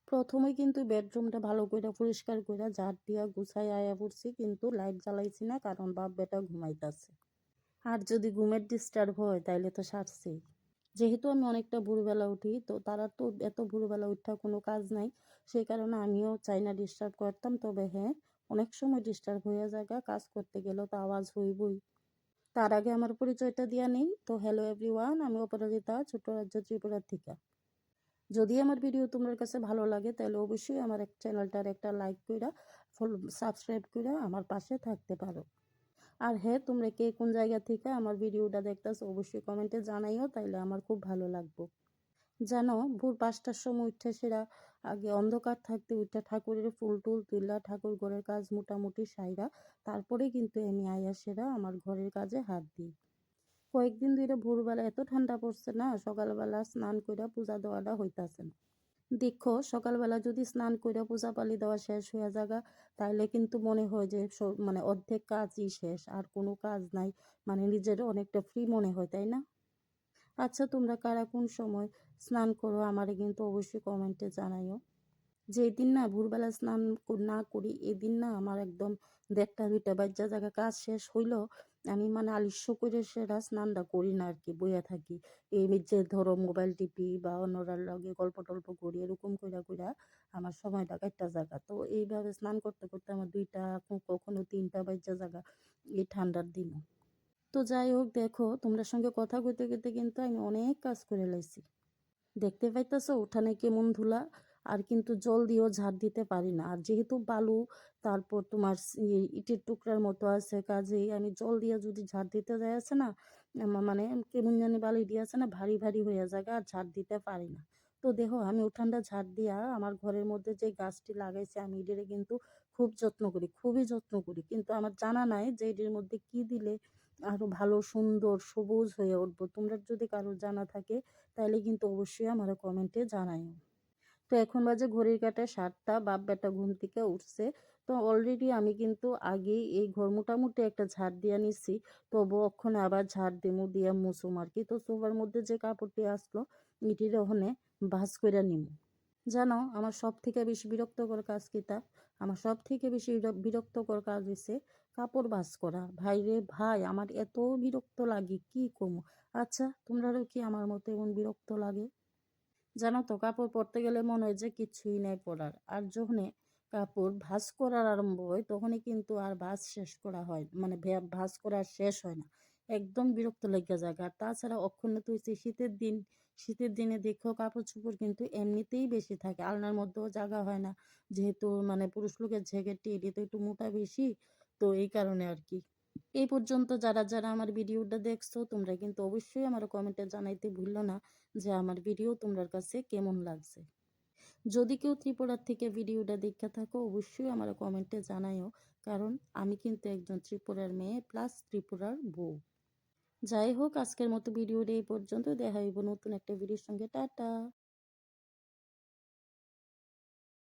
প্রথমেই কিন্তু বেডরুমটা ভালো কইরা পরিষ্কার কইরা ঝাড় দিয়া গুছাইয়া আয়া পড়ছি, কিন্তু লাইট জ্বালাইছি না, কারণ বাপ বেটা ঘুমাইতাছে। আর যদি ঘুমের ডিস্টার্ব হয় তাইলে তো সারছেই। যেহেতু আমি অনেকটা ভোরবেলা উঠি, তো তারা তো এত ভোরবেলা উঠা কোনো কাজ নাই। সেই কারণে আমিও চাই না ডিস্টার্ব করতাম। তবে হ্যাঁ, অনেক সময় ডিস্টার্ব হইয়া যায়গা, কাজ করতে গেলেও তো আওয়াজ হইবই। তার আগে আমার পরিচয়টা দিয়া নেই। তো হ্যালো এভরিওয়ান, আমি অপরাজিতা, ছোট্ট রাজ্য ত্রিপুরা থিকা। যদি আমার ভিডিও তোমার কাছে ভালো লাগে তাহলে অবশ্যই আমার চ্যানেলটার একটা লাইক কইরা, সাবস্ক্রাইব কইরা আমার পাশে থাকতে পারো। আর হ্যাঁ, তোমরা কে কোন জায়গা থেকে আমার ভিডিওটা দেখতেছো অবশ্যই কমেন্টে জানাইও, তাইলে আমার খুব ভালো লাগবে। জানো, ভোর ৫টার সময় উঠে সেরা আগে অন্ধকার থাকতে উঠে ঠাকুরের ফুল টুল তুইলা ঠাকুর ঘরের কাজ মোটামুটি সাইরা তারপরে কিন্তু আমি আয়া সেরা আমার ঘরের কাজে হাত দিই। কয়েকদিন ধরে ভোরবেলা এত ঠান্ডা পড়ছে না, সকালবেলা স্নান কইরা পূজা দেওয়াটা হইতাছে না। দেখো, সকালবেলা যদি স্নান কইরা পূজা পালি দেওয়া শেষ হইয়া যাগা, তাইলে কিন্তু মনে হয় যে মানে অর্ধেক কাজই শেষ, আর কোনো কাজ নাই। মানে নিজের অনেকটা ফ্রি মনে হয়, তাই না? আচ্ছা, তোমরা কারা কোন সময় স্নান করো আমারে কিন্তু অবশ্যই কমেন্টে জানাইও। যেদিন না ভোরবেলা স্নান না করি, এদিন না আমার একদম ১:৩০ বাজ্যা জাগা, কাজ শেষ হইল, আমি মানে আলস্য করে সেরা স্নানটা করি না আর কি, বইয়া থাকি। এই যে ধরো মোবাইল টিপি বা অন্যরার লগে গল্প টল্প করি, এরকম কইরা কইরা আমার সময়টা কাটটা জাগা। তো এইভাবে স্নান করতে করতে আমার ২টা, কখনো ৩টা বাজ্যা জাগা এই ঠান্ডার দিনও। তো যাই হোক, দেখো তোমরা সঙ্গে কথা কইতে কইতে কিন্তু আমি অনেক কাজ করে লাইছি। দেখতে পাইতেছো উঠানে কেমন ধুলা। আর কিন্তু জল দিয়েও ঝাড় দিতে পারি না, আর যেহেতু বালু, তারপর তোমার ইটের টুকরার মতো আছে, কাজেই আমি জল দিয়ে যদি ঝাড় দিতে যাই আছে না, আমার মানে কেমন জানি বালি দিয়ে আছে না, ভারী ভারী হয়ে যায়, আর ঝাড় দিতে পারি না। তো দেখো, আমি উঠানটা ঝাড় দিয়া আমার ঘরের মধ্যে যে গাছটি লাগাইছি আমি এটারে কিন্তু খুব যত্ন করি, খুবই যত্ন করি, কিন্তু আমার জানা নাই যে এটির মধ্যে কি দিলে আরো ভালো সুন্দর সবুজ হয়ে উঠবো। তোমরা যদি কারোর জানা থাকে তাইলে কিন্তু অবশ্যই আমার কমেন্টে জানাইও। তো এখন বাজে ঘড়ির কাঁটায় ৭টা, বাপ বেটা ঘুম থেকে উঠছে। তো অলরেডি আমি কিন্তু আগেই এই ঘর মোটামুটি একটা ঝাড় দিয়া নিছি, তবু অক্ষণে আবার ঝাড় দিমু দিয়া মুছুম আর কি। তো সোফার মধ্যে যে কাপড়টি আসলো এটির ওখানে ভাঁজ কইরা নিমু। জানো, আমার সব থেকে বেশি বিরক্তকর কাজ কিতা? আমার সব থেকে বেশি বিরক্তকর কাজ হইছে কাপড় ভাঁজ করা। ভাই রে ভাই, আমার এত বিরক্ত লাগে কি কমু। আচ্ছা, তোমরাও কি আমার মতো এমন বিরক্ত লাগে? জানো তো, কাপড় পরতে গেলে মনে হয় যে কিছুই নাই পরার, আর যখন কাপড় ভাঁজ করার আরম্ভ হয় তখনই কিন্তু আর ভাঁজ শেষ করা হয়, মানে ভাঁজ করা শেষ হয় না। একদম বিরক্ত লেগে যায়। আর তাছাড়া অক্ষুণ্ণ তো হচ্ছে শীতের দিন, শীতের দিনে দেখো কাপড় চোপড় কিন্তু এমনিতেই বেশি থাকে, আলনার মধ্যেও জায়গা হয় না। যেহেতু মানে পুরুষ লোকের জ্যাকেটটি এটি তো একটু মোটা বেশি, তো এই কারণে আর কি। এই পর্যন্ত যারা যারা আমার ভিডিওটা দেখছো, তোমরা কিন্তু অবশ্যই আমার কমেন্টে জানাইতে ভুললো না যে আমার ভিডিও তোমার কাছে কেমন লাগছে। যদি কেউ ত্রিপুরার থেকে ভিডিওটা দেখে থাকো অবশ্যই আমার কমেন্টে জানাইও, কারণ আমি কিন্তু একজন ত্রিপুরার মেয়ে প্লাস ত্রিপুরার বউ। যাই হোক, আজকের মতো ভিডিওটা এই পর্যন্ত। দেখা হইব নতুন একটা ভিডিওর সঙ্গে। টাটা।